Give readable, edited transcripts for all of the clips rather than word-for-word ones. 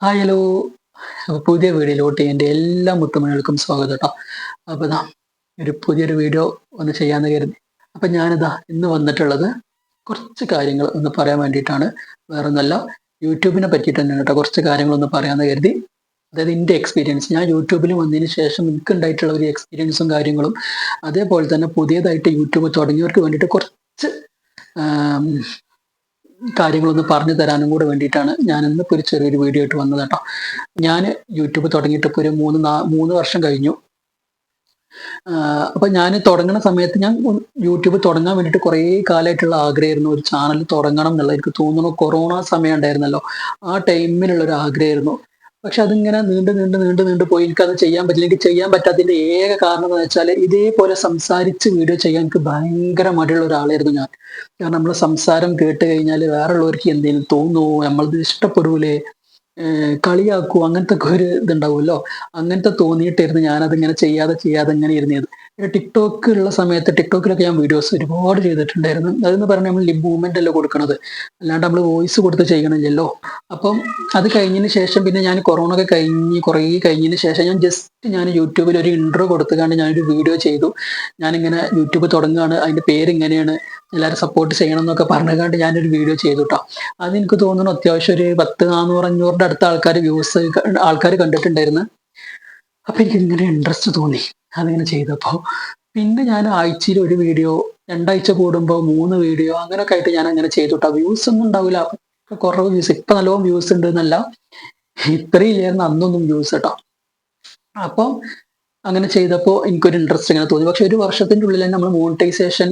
Hi hello. അപ്പോൾ പുതിയ വീഡിയോയിലോട്ട് എൻ്റെ എല്ലാ മുത്തുമണികൾക്കും സ്വാഗതം കേട്ടോ. അപ്പോൾ ഒരു പുതിയൊരു വീഡിയോ ഒന്ന് ചെയ്യാമെന്ന് കരുതി. അപ്പം ഞാനിതാ ഇന്ന് വന്നിട്ടുള്ളത് കുറച്ച് കാര്യങ്ങൾ ഒന്ന് പറയാൻ വേണ്ടിയിട്ടാണ്. വേറൊന്നുമല്ല, യൂട്യൂബിനെ പറ്റിയിട്ട് തന്നെയാണ് കേട്ടോ. കുറച്ച് കാര്യങ്ങളൊന്ന് പറയാമെന്ന് കരുതി. അതായത് എൻ്റെ എക്സ്പീരിയൻസ്, ഞാൻ യൂട്യൂബിൽ വന്നതിന് ശേഷം എനിക്കുണ്ടായിട്ടുള്ള ഒരു എക്സ്പീരിയൻസും കാര്യങ്ങളും, അതേപോലെ തന്നെ പുതിയതായിട്ട് യൂട്യൂബ് തുടങ്ങിയവർക്ക് വേണ്ടിയിട്ട് കുറച്ച് ആം, കാര്യങ്ങളൊന്ന് പറഞ്ഞു തരാനും കൂടെ വേണ്ടിയിട്ടാണ് ഞാൻ ഇന്നിപ്പോൾ ഒരു ചെറിയൊരു വീഡിയോ ആയിട്ട് വന്നത് കേട്ടോ. ഞാൻ യൂട്യൂബ് തുടങ്ങിയിട്ട് ഇപ്പോൾ ഒരു 3 വർഷം കഴിഞ്ഞു. അപ്പൊ ഞാൻ തുടങ്ങുന്ന സമയത്ത് ഞാൻ യൂട്യൂബ് തുടങ്ങാൻ വേണ്ടിയിട്ട് കുറേ കാലമായിട്ടുള്ള ആഗ്രഹമായിരുന്നു, ഒരു ചാനൽ തുടങ്ങണം എന്നുള്ളത്. എനിക്ക് തോന്നുന്നു കൊറോണ സമയം ഉണ്ടായിരുന്നല്ലോ, ആ ടൈമിലുള്ള ഒരു ആഗ്രഹമായിരുന്നു. പക്ഷെ അതിങ്ങനെ നീണ്ടു പോയി. എനിക്കത് ചെയ്യാൻ പറ്റില്ല. എനിക്ക് ചെയ്യാൻ പറ്റാത്തതിന്റെ ഏക കാരണം എന്ന് വെച്ചാൽ, ഇതേപോലെ സംസാരിച്ച് വീഡിയോ ചെയ്യാൻ എനിക്ക് ഭയങ്കര മടിയുള്ള ഒരാളായിരുന്നു ഞാൻ. കാരണം നമ്മളെ സംസാരം കേട്ട് കഴിഞ്ഞാൽ വേറുള്ളവർക്ക് എന്തെങ്കിലും തോന്നുമോ, നമ്മളത് ഇഷ്ടപ്പെടൂലേ, കളിയാക്കോ, അങ്ങനത്തെ ഒക്കെ ഒരു ഇതുണ്ടാവുമല്ലോ. അങ്ങനത്തെ തോന്നിയിട്ടായിരുന്നു ഞാനതിങ്ങനെ ചെയ്യാതെ ഇങ്ങനെ ഇരുന്നത്. പിന്നെ ടിക്ടോക്ക് ഉള്ള സമയത്ത് ടിക്ടോക്കിലൊക്കെ ഞാൻ വീഡിയോസ് ഒരുപാട് ചെയ്തിട്ടുണ്ടായിരുന്നു. അതെന്ന് പറഞ്ഞാൽ നമ്മൾ ലിപ് മൂവ്മെന്റ് അല്ലേ കൊടുക്കണത്, അല്ലാണ്ട് നമ്മൾ വോയിസ് കൊടുത്ത് ചെയ്യണില്ലല്ലോ. അപ്പം അത് കഴിഞ്ഞതിന് ശേഷം പിന്നെ ഞാൻ കൊറോണ ഒക്കെ കഴിഞ്ഞ് കുറേ കഴിഞ്ഞതിന് ശേഷം ഞാൻ യൂട്യൂബിൽ ഒരു ഇൻട്രോ കൊടുത്തുകൊണ്ട് ഞാനൊരു വീഡിയോ ചെയ്തു. ഞാനിങ്ങനെ യൂട്യൂബ് തുടങ്ങുകയാണ്, അതിന്റെ പേര് ഇങ്ങനെയാണ്, എല്ലാവരും സപ്പോർട്ട് ചെയ്യണം എന്നൊക്കെ പറഞ്ഞുകൊണ്ട് ഞാനൊരു വീഡിയോ ചെയ്തു ട്ടോ. അതെനിക്ക് തോന്നുന്നു അത്യാവശ്യം ഒരു 10, 400, 500ന്റെ അടുത്ത ആൾക്കാർ കണ്ടിട്ടുണ്ടായിരുന്നു. അപ്പൊ എനിക്ക് ഇങ്ങനെ ഇൻട്രസ്റ്റ് തോന്നി അതിങ്ങനെ ചെയ്തപ്പോ. പിന്നെ ഞാൻ ആഴ്ചയിൽ ഒരു വീഡിയോ, രണ്ടാഴ്ച കൂടുമ്പോ 3 വീഡിയോ, അങ്ങനെയൊക്കെ ആയിട്ട് ഞാൻ അങ്ങനെ ചെയ്തു ട്ടോ. വ്യൂസ് ഒന്നും ഉണ്ടാവില്ല, കുറവ് വ്യൂസ്. ഇപ്പൊ നല്ലോണം വ്യൂസ് ഉണ്ട് എന്നല്ല, ഇത്രയും ഇല്ലായിരുന്നു അന്നൊന്നും വ്യൂസ് കേട്ടോ. അപ്പം അങ്ങനെ ചെയ്തപ്പോൾ എനിക്കൊരു ഇൻട്രസ്റ്റ് ഇങ്ങനെ തോന്നി. പക്ഷെ ഒരു വർഷത്തിന്റെ ഉള്ളിൽ തന്നെ നമ്മൾ മോണിറ്റൈസേഷൻ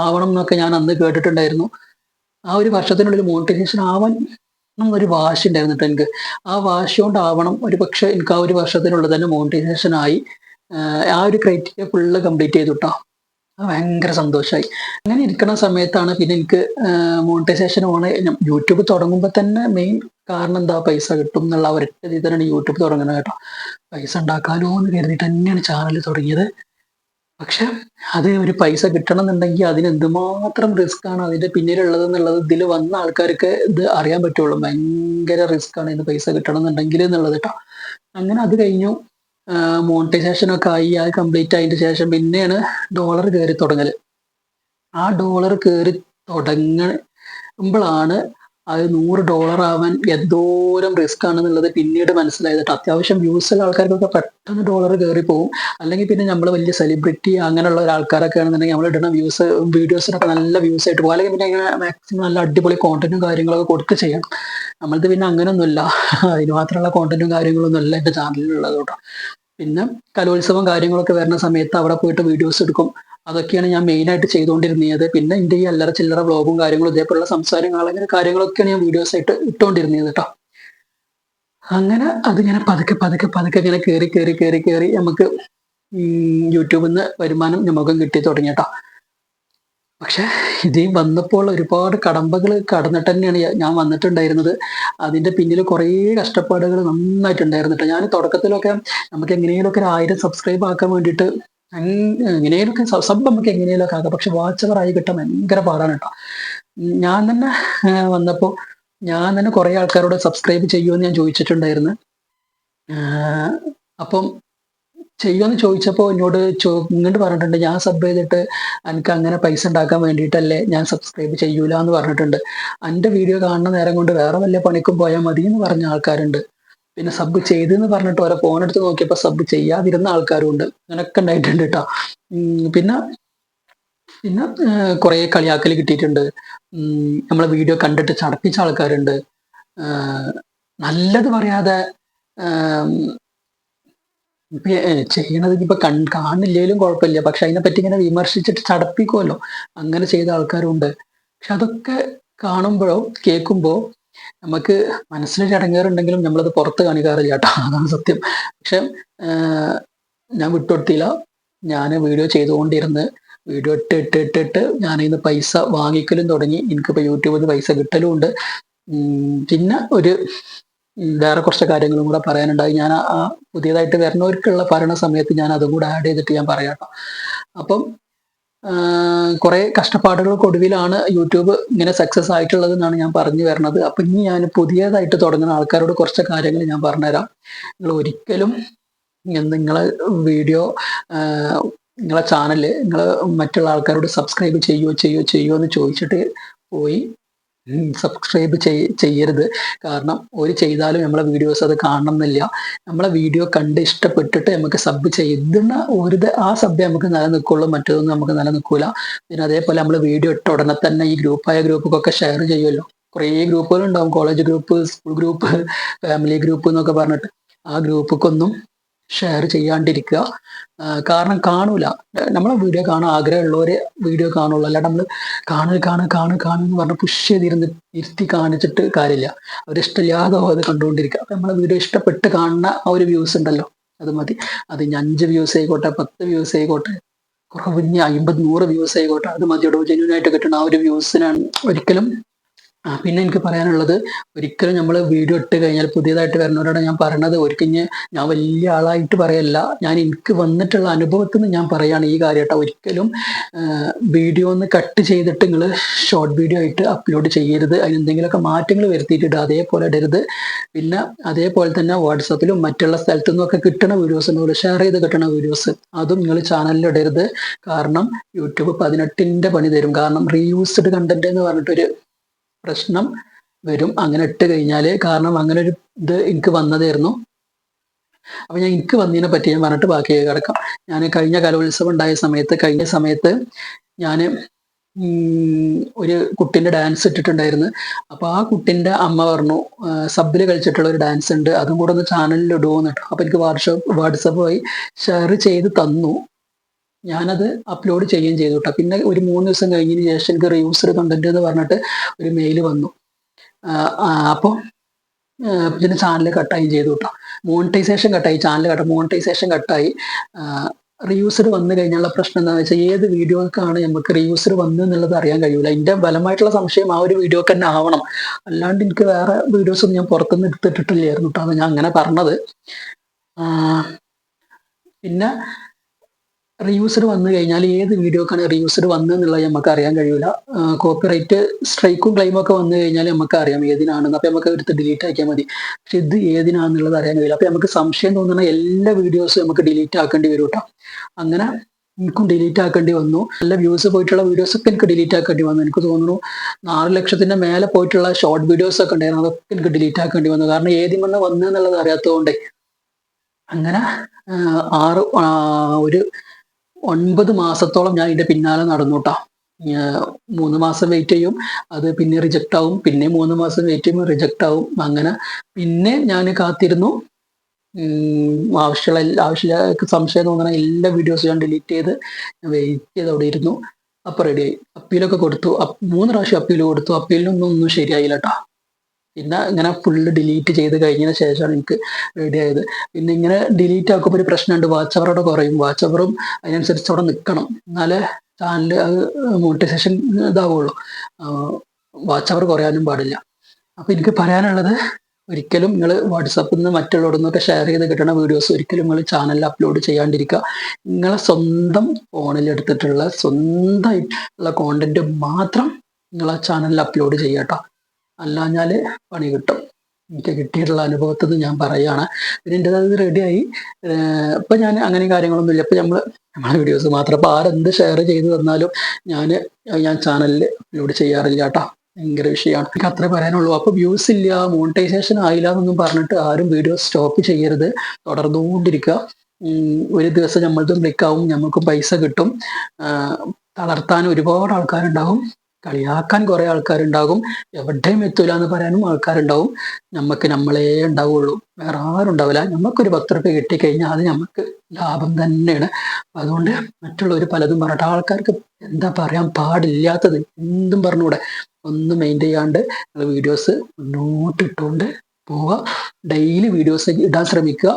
ആവണം എന്നൊക്കെ ഞാൻ അന്ന് കേട്ടിട്ടുണ്ടായിരുന്നു. ആ ഒരു വർഷത്തിനുള്ളിൽ മോണിറ്റൈസേഷൻ ആവാൻ ഒരു വാശി ഉണ്ടായിരുന്നു ട്ടോ എനിക്ക്. ആ വാശി കൊണ്ടാവണം ഒരുപക്ഷെ എനിക്ക് ആ ഒരു വർഷത്തിനുള്ളിൽ തന്നെ മോണിറ്റൈസേഷൻ ആയി. ആ ഒരു ക്രൈറ്റീരിയ ഫുള്ള് കംപ്ലീറ്റ് ചെയ്തു ട്ടോ. അത് ഭയങ്കര സന്തോഷായി. അങ്ങനെ ഇരിക്കണ സമയത്താണ് പിന്നെ എനിക്ക് മോണിറ്റൈസേഷൻ ഓൺ. യൂട്യൂബ് തുടങ്ങുമ്പോൾ തന്നെ മെയിൻ കാരണം എന്താ, പൈസ കിട്ടും എന്നുള്ള ആ ഒരൊറ്റ ഇതിൽ തന്നെയാണ് യൂട്യൂബ് തുടങ്ങുന്നത് കേട്ടോ. പൈസ ഉണ്ടാക്കാലോ എന്ന് കരുതിയിട്ട് തന്നെയാണ് ചാനൽ തുടങ്ങിയത്. പക്ഷെ അത് ഒരു പൈസ കിട്ടണം എന്നുണ്ടെങ്കിൽ അതിന് എന്തുമാത്രം റിസ്ക് ആണ് അതിന്റെ പിന്നിലുള്ളത് എന്നുള്ളത് ഇതിൽ വന്ന ആൾക്കാർക്ക് ഇത് അറിയാൻ പറ്റുള്ളൂ. ഭയങ്കര റിസ്ക് ആണ് ഇതിന് പൈസ കിട്ടണം എന്നുണ്ടെങ്കിൽ എന്നുള്ളത് കേട്ടോ. അങ്ങനെ അത് കഴിഞ്ഞു. മോണിറ്റൈസേഷൻ ഒക്കെ ആയി, അത് കംപ്ലീറ്റ് ആയതിന്റെ ശേഷം പിന്നെയാണ് ഡോളർ കയറി തുടങ്ങല്. ആ ഡോളർ കയറി തുടങ്ങുമ്പോഴാണ് അത് $100 ആവാൻ എന്തോരം റിസ്ക് ആണെന്നുള്ളത് പിന്നീട് മനസ്സിലായത് ട്ടോ. അത്യാവശ്യം വ്യൂസ് ഉള്ള ആൾക്കാർക്കൊക്കെ പെട്ടെന്ന് ഡോളർ കയറി പോകും. അല്ലെങ്കിൽ പിന്നെ നമ്മൾ വലിയ സെലിബ്രിറ്റി അങ്ങനെയുള്ള ആൾക്കാരൊക്കെ ആണെന്നുണ്ടെങ്കിൽ നമ്മൾ ഇടുന്ന വീഡിയോസിനൊക്കെ നല്ല വ്യൂസ് ആയിട്ട് പോകും. അല്ലെങ്കിൽ പിന്നെ ഇങ്ങനെ മാക്സിമം നല്ല അടിപൊളി കോണ്ടന്റും കാര്യങ്ങളൊക്കെ കൊടുത്ത് ചെയ്യണം. നമ്മളത് പിന്നെ അങ്ങനെയൊന്നുമില്ല. അതിന് മാത്രമുള്ള കോണ്ടന്റും കാര്യങ്ങളൊന്നും അല്ല എന്റെ ചാനലിലുള്ളത് കേട്ടോ. പിന്നെ കലോത്സവം കാര്യങ്ങളൊക്കെ വരുന്ന സമയത്ത് അവിടെ പോയിട്ട് വീഡിയോസ് എടുക്കും. അതൊക്കെയാണ് ഞാൻ മെയിൻ ആയിട്ട് ചെയ്തുകൊണ്ടിരുന്നത്. പിന്നെ എന്റെ ഈ അല്ലറ ചില്ലറ വ്ളോഗും കാര്യങ്ങളും ഇതേപോലുള്ള സംസാരങ്ങൾ അങ്ങനെ കാര്യങ്ങളൊക്കെയാണ് ഞാൻ വീഡിയോസ് ആയിട്ട് ഇട്ടുകൊണ്ടിരുന്നത് കേട്ടോ. അങ്ങനെ അതിങ്ങനെ പതുക്കെ ഇങ്ങനെ കേറി നമുക്ക് യൂട്യൂബിൽ നിന്ന് വരുമാനം നമുക്കും കിട്ടി തുടങ്ങി കേട്ടോ. പക്ഷെ ഇത് വന്നപ്പോൾ ഒരുപാട് കടമ്പകൾ കടന്നിട്ട് തന്നെയാണ് ഞാൻ വന്നിട്ടുണ്ടായിരുന്നത്. അതിന്റെ പിന്നിൽ കുറേ കഷ്ടപ്പാടുകൾ നന്നായിട്ടുണ്ടായിരുന്നു ട്ടോ. ഞാൻ തുടക്കത്തിലൊക്കെ നമുക്ക് എങ്ങനെയെങ്കിലുമൊക്കെ ഒരു 1000 സബ്സ്ക്രൈബ് ആക്കാൻ വേണ്ടിയിട്ട് എങ്ങനെയൊക്കെ സബ് നമുക്ക് എങ്ങനെയൊക്കെ ആക്കാം. പക്ഷെ വാച്ച് അവർ ആയി കിട്ടാൻ ഭയങ്കര പാടാണ് കേട്ടോ. ഞാൻ തന്നെ വന്നപ്പോൾ ഞാൻ തന്നെ കുറെ ആൾക്കാരോട് സബ്സ്ക്രൈബ് ചെയ്യുമെന്ന് ഞാൻ ചോദിച്ചിട്ടുണ്ടായിരുന്നു. ആഹ് അപ്പം ചെയ്യുമെന്ന് ചോദിച്ചപ്പോൾ എന്നോട് ഇങ്ങോട്ട് പറഞ്ഞിട്ടുണ്ട്, ഞാൻ സബ് ചെയ്തിട്ട് എനിക്ക് അങ്ങനെ പൈസ ഉണ്ടാക്കാൻ വേണ്ടിയിട്ടല്ലേ, ഞാൻ സബ്സ്ക്രൈബ് ചെയ്യൂല എന്ന് പറഞ്ഞിട്ടുണ്ട്. എന്റെ വീഡിയോ കാണുന്ന നേരം കൊണ്ട് വേറെ വല്ല പണിക്കും പോയാൽ മതി എന്ന് പറഞ്ഞ ആൾക്കാരുണ്ട്. പിന്നെ സബ് ചെയ്തെന്ന് പറഞ്ഞിട്ട് ഓരോ ഫോൺ എടുത്ത് നോക്കിയപ്പോൾ സബ് ചെയ്യാതിരുന്ന ആൾക്കാരും ഉണ്ട്. അങ്ങനൊക്കെ ഉണ്ടായിട്ടുണ്ട് കേട്ടോ. പിന്നെ പിന്നെ കുറെ കളിയാക്കൽ കിട്ടിയിട്ടുണ്ട്. നമ്മളെ വീഡിയോ കണ്ടിട്ട് ചടപ്പിച്ച ആൾക്കാരുണ്ട്. ആഹ് നല്ലത് പറയാതെ ചെയ്യണത് ഇനിയിപ്പോ കാണില്ലേലും കുഴപ്പമില്ല. പക്ഷെ അതിനെപ്പറ്റി ഇങ്ങനെ വിമർശിച്ചിട്ട് ചടപ്പിക്കുമല്ലോ, അങ്ങനെ ചെയ്ത ആൾക്കാരും ഉണ്ട്. പക്ഷെ അതൊക്കെ കാണുമ്പോഴോ കേൾക്കുമ്പോ നമുക്ക് മനസ്സിലൊരു ഇടങ്ങേറുണ്ടെങ്കിലും നമ്മളത് പുറത്ത് കാണിക്കാറില്ല കേട്ടോ. അതാണ് സത്യം. പക്ഷെ ഞാൻ വിട്ടുകൊടുത്തില്ല. ഞാൻ വീഡിയോ ചെയ്തുകൊണ്ടിരുന്ന് വീഡിയോ ഇട്ട് ഞാനിന്ന് പൈസ വാങ്ങിക്കലും തുടങ്ങി. എനിക്കിപ്പോ യൂട്യൂബിൽ നിന്ന് പൈസ കിട്ടലും ഉണ്ട്. പിന്നെ വേറെ കുറച്ച് കാര്യങ്ങളും കൂടെ പറയാനുണ്ടായി. ഞാൻ ആ പുതിയതായിട്ട് വരുന്നവർക്കുള്ള പറയണ സമയത്ത് ഞാൻ അതും കൂടെ ആഡ് ചെയ്തിട്ട് ഞാൻ പറയാം ട്ടോ. അപ്പം കുറെ കഷ്ടപ്പാടുകൾക്കൊടുവിലാണ് യൂട്യൂബ് ഇങ്ങനെ സക്സസ് ആയിട്ടുള്ളത് എന്നാണ് ഞാൻ പറഞ്ഞു വരുന്നത്. അപ്പൊ ഇനി ഞാൻ പുതിയതായിട്ട് തുടങ്ങുന്ന ആൾക്കാരോട് കുറച്ച് കാര്യങ്ങൾ ഞാൻ പറഞ്ഞുതരാം. നിങ്ങൾ ഒരിക്കലും നിങ്ങളെ വീഡിയോ നിങ്ങളെ ചാനല് നിങ്ങൾ മറ്റുള്ള ആൾക്കാരോട് സബ്സ്ക്രൈബ് ചെയ്യോ എന്ന് ചോദിച്ചിട്ട് പോയി സബ്സ്ക്രൈബ് ചെയ്യരുത്. കാരണം ഒരു ചെയ്താലും നമ്മളെ വീഡിയോസ് അത് കാണണം എന്നില്ല. നമ്മളെ വീഡിയോ കണ്ട് ഇഷ്ടപ്പെട്ടിട്ട് നമുക്ക് സബ് ചെയ്യുന്ന ആ സബ് നമുക്ക് നിലനിൽക്കുള്ളൂ, മറ്റൊന്നും നമുക്ക് നിലനിൽക്കൂല. പിന്നെ അതേപോലെ നമ്മൾ വീഡിയോ ഇട്ട ഉടനെ തന്നെ ഈ ഗ്രൂപ്പൊക്കെ ഷെയർ ചെയ്യുമല്ലോ. കുറേ ഗ്രൂപ്പുകൾ ഉണ്ടാവും, college group, school group, family group എന്നൊക്കെ പറഞ്ഞിട്ട്. ആ ഗ്രൂപ്പൊക്കൊന്നും ഷെയർ ചെയ്യാണ്ടിരിക്കുക. കാരണം കാണൂല. നമ്മളെ വീഡിയോ കാണാൻ ആഗ്രഹമുള്ളവരെ വീഡിയോ കാണുള്ളൂ. അല്ലാണ്ട് നമ്മൾ കാണുന്ന് പറഞ്ഞ് പുഷ് ഇരുത്തി കാണിച്ചിട്ട് കാര്യമില്ല. അവരിഷ്ടമില്ലാതെ അത് കണ്ടുകൊണ്ടിരിക്കുക. അപ്പൊ നമ്മളെ വീഡിയോ ഇഷ്ടപ്പെട്ട് കാണുന്ന ആ ഒരു വ്യൂസ് ഉണ്ടല്ലോ, അത് മതി. അത് ഇനി 5 വ്യൂസ് ആയിക്കോട്ടെ, 10 വ്യൂസ് ആയിക്കോട്ടെ, കുറവിഞ്ഞ് 50 100 വ്യൂസ് ആയിക്കോട്ടെ, അത് മതിയോടോ. ജെന്യൂൻ ആയിട്ട് കിട്ടുന്ന ആ ഒരു വ്യൂസിനാണ് ഒരിക്കലും. പിന്നെ എനിക്ക് പറയാനുള്ളത്, ഒരിക്കലും നമ്മൾ വീഡിയോ ഇട്ട് കഴിഞ്ഞാൽ പുതിയതായിട്ട് വരുന്നവരോട് ഞാൻ പറയണത്, ഒരിക്കലും ഞാൻ വലിയ ആളായിട്ട് പറയല്ല, ഞാൻ എനിക്ക് വന്നിട്ടുള്ള അനുഭവത്തിൽ നിന്ന് ഞാൻ പറയാണ് ഈ കാര്യമായിട്ട്. ഒരിക്കലും വീഡിയോ ഒന്ന് കട്ട് ചെയ്തിട്ട് നിങ്ങൾ ഷോർട്ട് വീഡിയോ ആയിട്ട് അപ്ലോഡ് ചെയ്യരുത്. അതിനെന്തെങ്കിലുമൊക്കെ മാറ്റങ്ങൾ വരുത്തിയിട്ടിട്ട് അതേപോലെ ഇടരുത്. പിന്നെ അതേപോലെ തന്നെ വാട്സപ്പിലും മറ്റുള്ള സ്ഥലത്തു നിന്നൊക്കെ കിട്ടുന്ന വീഡിയോസ് ഉണ്ടാവില്ല, ഷെയർ ചെയ്ത് കിട്ടുന്ന വീഡിയോസ്, അതും നിങ്ങൾ ചാനലിൽ ഇടരുത്. കാരണം യൂട്യൂബ് 18ന്റെ പണി തരും. കാരണം റീയൂസ്ഡ് കണ്ടന്റ് എന്ന് പറഞ്ഞിട്ടൊരു പ്രശ്നം വരും അങ്ങനെ ഇട്ട് കഴിഞ്ഞാല്. കാരണം അങ്ങനെ ഒരു ഇത് എനിക്ക് വന്നതായിരുന്നു. അപ്പൊ എനിക്ക് വന്നതിനെ പറ്റി ഞാൻ പറഞ്ഞിട്ട് ബാക്കി കിടക്കാം. ഞാൻ കഴിഞ്ഞ കലോത്സവം ഉണ്ടായ സമയത്ത് ഞാൻ ഒരു കുട്ടിന്റെ ഡാൻസ് ഇട്ടിട്ടുണ്ടായിരുന്നു. അപ്പൊ ആ കുട്ടിന്റെ അമ്മ പറഞ്ഞു, സബില് കളിച്ചിട്ടുള്ള ഒരു ഡാൻസ് ഉണ്ട്, അതും കൂടെ ഒന്ന് ചാനലിൽ ഇടുവോന്ന് കേട്ടോ. അപ്പൊ എനിക്ക് വാട്സപ്പ് വഴി ഷെയർ ചെയ്ത് തന്നു. ഞാനത് അപ്ലോഡ് ചെയ്യുകയും ചെയ്തു കേട്ടോ. പിന്നെ ഒരു 3 ദിവസം കഴിഞ്ഞതിന് ശേഷം എനിക്ക് റീയൂസ്ഡ് കണ്ടന്റ് എന്ന് പറഞ്ഞിട്ട് ഒരു മെയിൽ വന്നു. അപ്പോൾ പിന്നെ ചാനൽ കട്ടായും ചെയ്തു കേട്ടോ. മോണിറ്റൈസേഷൻ കട്ടായി, ചാനൽ മോണിറ്റൈസേഷൻ കട്ടായി. റീയൂസ്ഡ് വന്നു കഴിഞ്ഞുള്ള പ്രശ്നം എന്താണെന്ന് വെച്ചാൽ, ഏത് വീഡിയോക്കാണ് നമുക്ക് റീയൂസ്ഡ് വന്നു എന്നുള്ളത് അറിയാൻ കഴിയൂല. എൻ്റെ ബലമായിട്ടുള്ള സംശയം ആ ഒരു വീഡിയോക്ക് തന്നെ ആവണം. അല്ലാണ്ട് എനിക്ക് വേറെ വീഡിയോസ് ഒന്നും ഞാൻ പുറത്തുനിന്ന് എടുത്തിട്ടില്ലായിരുന്നു കേട്ടോ. അത് ഞാൻ അങ്ങനെ പറഞ്ഞത്. പിന്നെ റീയൂസ്ഡ് വന്നു കഴിഞ്ഞാൽ ഏത് വീഡിയോക്കാണ് റീയൂസ്ഡ് വന്നു എന്നുള്ളത് നമുക്ക് അറിയാൻ കഴിയൂല. കോപ്പിറൈറ്റ് സ്ട്രൈക്കും ക്ലെയിമും ഒക്കെ വന്നു കഴിഞ്ഞാൽ നമുക്ക് അറിയാം ഏതിനാണെന്ന്. അപ്പൊ നമുക്ക് എടുത്ത് ഡിലീറ്റ് ആക്കിയാൽ മതി. പക്ഷെ ഇത് ഏതിനാണെന്നുള്ളത് അറിയാൻ കഴിയില്ല. അപ്പൊ നമുക്ക് സംശയം തോന്നുന്ന എല്ലാ വീഡിയോസും നമുക്ക് ഡിലീറ്റ് ആക്കേണ്ടി വരും കേട്ടോ. അങ്ങനെ എനിക്കും ഡിലീറ്റ് ആക്കേണ്ടി വന്നു. നല്ല വ്യൂസ് പോയിട്ടുള്ള വീഡിയോസ് ഒക്കെ എനിക്ക് ഡിലീറ്റ് ആക്കേണ്ടി വന്നു. എനിക്ക് തോന്നുന്നു 4 ലക്ഷത്തിന്റെ മേലെ പോയിട്ടുള്ള ഷോർട്ട് വീഡിയോസ് ഒക്കെ ഉണ്ടായിരുന്നു, അതൊക്കെ എനിക്ക് ഡിലീറ്റ് ആക്കേണ്ടി വന്നു. കാരണം ഏതിമെന്ന് വന്നു എന്നുള്ളത് അറിയാത്തതുകൊണ്ട്. അങ്ങനെ ഒരു 9 മാസത്തോളം ഞാൻ ഇതിന്റെ പിന്നാലെ നടന്നു കേട്ടോ. 3 മാസം വെയിറ്റ് ചെയ്യും, അത് പിന്നെ റിജക്റ്റ് ആവും, പിന്നെ 3 മാസം വെയിറ്റ് ചെയ്യുമ്പോൾ റിജക്റ്റ് ആവും. അങ്ങനെ പിന്നെ ഞാൻ കാത്തിരുന്നു. ആവശ്യമില്ല സംശയം തോന്നുന്ന എല്ലാ വീഡിയോസും ഞാൻ ഡിലീറ്റ് ചെയ്ത് വെയിറ്റ് ചെയ്ത് അവിടെ ഇരുന്നു. അപ്പൊ റെഡിയായി. അപ്പീലൊക്കെ കൊടുത്തു. 3 പ്രാവശ്യം അപ്പീൽ കൊടുത്തു. അപ്പീലിനൊന്നും ശരിയായില്ല കേട്ടോ. പിന്നെ ഇങ്ങനെ ഫുള്ള് ഡിലീറ്റ് ചെയ്ത് കഴിഞ്ഞതിന് ശേഷമാണ് എനിക്ക് റെഡി ആയത്. പിന്നെ ഇങ്ങനെ ഡിലീറ്റ് ആക്കുമ്പോൾ ഒരു പ്രശ്നമുണ്ട്, വാച്ച് അവറോടെ കുറയും. വാച്ച് അവറും അതിനനുസരിച്ച് അവിടെ നിൽക്കണം, എന്നാലേ ചാനൽ അത് മോണിറ്റൈസേഷൻ ഇതാവുള്ളൂ. വാച്ച് അവർ കുറയാനും പാടില്ല. അപ്പൊ എനിക്ക് പറയാനുള്ളത്, ഒരിക്കലും നിങ്ങൾ വാട്സാപ്പിൽ നിന്ന് മറ്റുള്ളവരിൽ നിന്നൊക്കെ ഷെയർ ചെയ്ത് കിട്ടുന്ന വീഡിയോസ് ഒരിക്കലും നിങ്ങൾ ചാനലിൽ അപ്ലോഡ് ചെയ്യാണ്ടിരിക്കുക. നിങ്ങളെ സ്വന്തം ഫോണിൽ എടുത്തിട്ടുള്ള സ്വന്തമായിട്ടുള്ള കോണ്ടന്റ് മാത്രം നിങ്ങൾ ആ ചാനലിൽ അപ്ലോഡ് ചെയ്യാട്ടോ. അല്ലാഞ്ഞാല് പണി കിട്ടും. എനിക്ക് കിട്ടിയിട്ടുള്ള അനുഭവത്തിൽ ഞാൻ പറയുകയാണ്. പിന്നെ എൻ്റെ അത് റെഡിയായി. ഇപ്പൊ ഞാൻ അങ്ങനെ കാര്യങ്ങളൊന്നുമില്ല. ഇപ്പൊ നമ്മളെ വീഡിയോസ് മാത്രം. അപ്പൊ ആരെന്ത് ഷെയർ ചെയ്ത് തന്നാലും ഞാൻ ചാനലിൽ അപ്ലോഡ് ചെയ്യാറില്ല കേട്ടോ. ഭയങ്കര വിഷയമാണ്. എനിക്ക് അത്രേ പറയാനുള്ളൂ. അപ്പൊ വ്യൂസ് ഇല്ല, മോണിറ്റൈസേഷൻ ആയില്ല എന്നൊന്നും പറഞ്ഞിട്ട് ആരും വീഡിയോ സ്റ്റോപ്പ് ചെയ്യരുത്. തുടർന്നുകൊണ്ടിരിക്കുക. ഒരു ദിവസം നമ്മളതും ക്ലിക്കാവും, നമുക്കും പൈസ കിട്ടും. തളർത്താൻ ഒരുപാട് ആൾക്കാരുണ്ടാവും, കളിയാക്കാൻ കുറെ ആൾക്കാരുണ്ടാകും, എവിടെയും എത്തൂല എന്ന് പറയാനും ആൾക്കാരുണ്ടാവും. നമ്മളേ ഉണ്ടാവുള്ളൂ, വേറെ ആരും ഉണ്ടാവില്ല. നമുക്കൊരു 10 രൂപ കിട്ടിക്കഴിഞ്ഞാൽ അത് നമുക്ക് ലാഭം തന്നെയാണ്. അതുകൊണ്ട് മറ്റുള്ളവർ പലതും പറഞ്ഞിട്ട് ആൾക്കാർക്ക് എന്താ പറയാൻ പാടില്ലാത്തത് എന്തും പറഞ്ഞുകൂടെ. ഒന്നും മെയിൻ ചെയ്യാണ്ട് വീഡിയോസ് മുന്നോട്ട് ഇട്ടുകൊണ്ട് പോവുക. ഡെയിലി വീഡിയോസ് ഇടാൻ ശ്രമിക്കുക.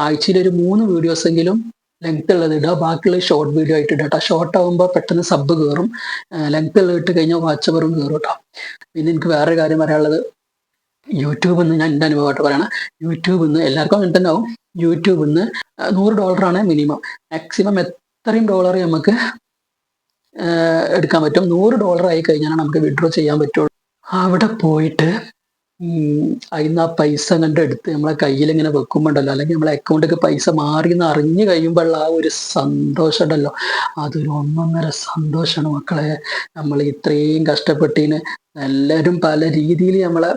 ആഴ്ചയിൽ ഒരു 3 വീഡിയോസ് എങ്കിലും ലെങ്ത് ഉള്ളത് ഇടുക. ബാക്കിയുള്ള ഷോർട്ട് വീഡിയോ ആയിട്ട് ഇടാം. ഷോർട്ട് ആകുമ്പോൾ പെട്ടെന്ന് സബ് കയറും, ലെങ്ത് ഉള്ളത് ഇട്ട് കഴിഞ്ഞാൽ വാച്ച് അവറും കയറും കേട്ടോ. പിന്നെ എനിക്ക് വേറൊരു കാര്യം പറയാനുള്ളത്, യൂട്യൂബിൽ നിന്ന് ഞാൻ എൻ്റെ അനുഭവമായിട്ട് പറയണം. യൂട്യൂബിൽ നിന്ന് എല്ലാവർക്കും അങ്ങനെ തന്നെ ആവും. യൂട്യൂബിൽ നിന്ന് $100 മിനിമം. മാക്സിമം എത്രയും ഡോളർ നമുക്ക് എടുക്കാൻ പറ്റും. $100 ആയി കഴിഞ്ഞാൽ നമുക്ക് വിഡ്രോ ചെയ്യാൻ പറ്റുള്ളൂ. അവിടെ പോയിട്ട് അയിന്ന് ആ പൈസ അങ്ങട് എടുത്ത് നമ്മളെ കയ്യിൽ ഇങ്ങനെ വെക്കുമ്പോണ്ടല്ലോ, അല്ലെങ്കിൽ നമ്മളെ അക്കൗണ്ടിലേക്ക് പൈസ മാറിയെന്ന് അറിഞ്ഞു കഴിയുമ്പോഴുള്ള ആ ഒരു സന്തോഷം ഉണ്ടല്ലോ, അതൊരു ഒന്നൊന്നര സന്തോഷമാണ് മക്കളെ. നമ്മൾ ഇത്രയും കഷ്ടപ്പെട്ടതിന് എല്ലാവരും പല രീതിയിൽ നമ്മളെ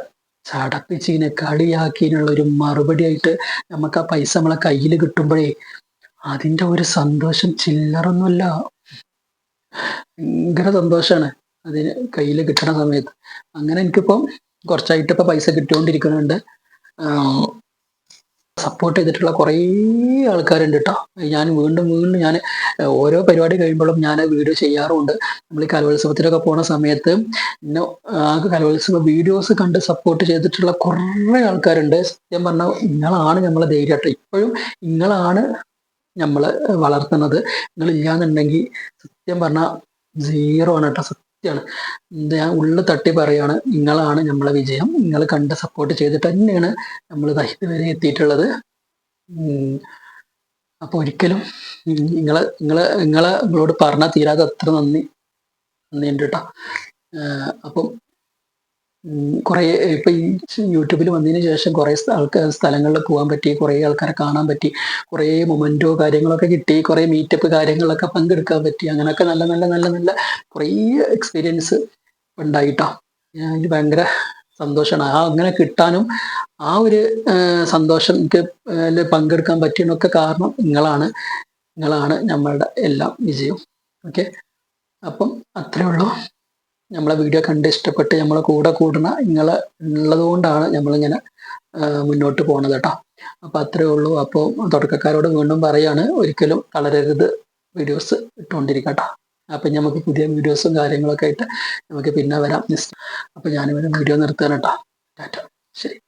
ചടപ്പിച്ചതിന് കളിയാക്കിയതിനുള്ള ഒരു മറുപടി ആയിട്ട് നമുക്ക് ആ പൈസ നമ്മളെ കയ്യിൽ കിട്ടുമ്പോഴേ അതിന്റെ ഒരു സന്തോഷം ചില്ലറൊന്നുമല്ല. ഭയങ്കര സന്തോഷമാണ് അതിന് കയ്യിൽ കിട്ടണ സമയത്ത്. അങ്ങനെ എനിക്കിപ്പം കുറച്ചായിട്ട് ഇപ്പൊ പൈസ കിട്ടിക്കൊണ്ടിരിക്കുന്നുണ്ട്. സപ്പോർട്ട് ചെയ്തിട്ടുള്ള കുറേ ആൾക്കാരുണ്ട് കേട്ടോ. ഞാൻ വീണ്ടും വീണ്ടും ഞാൻ ഓരോ പരിപാടി കഴിയുമ്പോഴും ഞാൻ വീഡിയോ ചെയ്യാറുമുണ്ട്. നമ്മൾ ഈ കലോത്സവത്തിലൊക്കെ പോണ സമയത്ത് പിന്നെ ആ കലോത്സവ വീഡിയോസ് കണ്ട് സപ്പോർട്ട് ചെയ്തിട്ടുള്ള കുറേ ആൾക്കാരുണ്ട്. സത്യം പറഞ്ഞാൽ നിങ്ങളാണ് നമ്മളെ ധൈര്യം കേട്ടോ. ഇപ്പോഴും നിങ്ങളാണ് നമ്മളെ വളർത്തുന്നത്. നിങ്ങളില്ലാന്നുണ്ടെങ്കിൽ സത്യം പറഞ്ഞാൽ സീറോ ആണ് കേട്ടോ. സത്യമാണ്. ഞാൻ ഉള്ളു തട്ടി പറയാണ്, നിങ്ങളാണ് നമ്മളെ വിജയം. നിങ്ങൾ കണ്ട് സപ്പോർട്ട് ചെയ്തിട്ട് തന്നെയാണ് നമ്മൾ ഇതുവരെ എത്തിയിട്ടുള്ളത്. അപ്പൊ ഒരിക്കലും നിങ്ങളോട് പറഞ്ഞാൽ തീരാതെ അത്ര നന്ദിയുണ്ട് കേട്ടോ. അപ്പം കുറെ ഇപ്പൊ ഈ യൂട്യൂബിൽ വന്നതിന് ശേഷം കുറെ സ്ഥലങ്ങളിൽ പോകാൻ പറ്റി, കുറെ ആൾക്കാരെ കാണാൻ പറ്റി, കുറെ മൊമെന്റോ കാര്യങ്ങളൊക്കെ കിട്ടി, കുറെ മീറ്റപ്പ് കാര്യങ്ങളൊക്കെ പങ്കെടുക്കാൻ പറ്റി. അങ്ങനെയൊക്കെ നല്ല നല്ല നല്ല നല്ല കുറെ എക്സ്പീരിയൻസ് ഉണ്ടായിട്ടോ. എനിക്ക് ഭയങ്കര സന്തോഷമാണ്. അങ്ങനെ കിട്ടാനും ആ ഒരു സന്തോഷം എനിക്ക് പങ്കെടുക്കാൻ പറ്റിയതിനൊക്കെ കാരണം നിങ്ങളാണ് നമ്മളുടെ എല്ലാം വിജയം. ഓക്കെ, അപ്പം അത്രേ ഉള്ളൂ. നമ്മളെ വീഡിയോ കണ്ട് ഇഷ്ടപ്പെട്ട് നമ്മളെ കൂടെ കൂടുന്ന ഉള്ളത് കൊണ്ടാണ് നമ്മളിങ്ങനെ മുന്നോട്ട് പോണത് കേട്ടോ. അപ്പൊ അത്രേ ഉള്ളൂ. അപ്പോൾ തുടക്കക്കാരോട് വീണ്ടും പറയാണ്, ഒരിക്കലും തളരരുത്, വീഡിയോസ് ഇട്ടുകൊണ്ടിരിക്കട്ടോ. അപ്പൊ നമുക്ക് പുതിയ വീഡിയോസും കാര്യങ്ങളൊക്കെ ആയിട്ട് നമുക്ക് പിന്നെ വരാം. അപ്പൊ ഞാനിവിടെ വീഡിയോ നിർത്തുകയാണ് കേട്ടോ. ടാറ്റ, ശരി.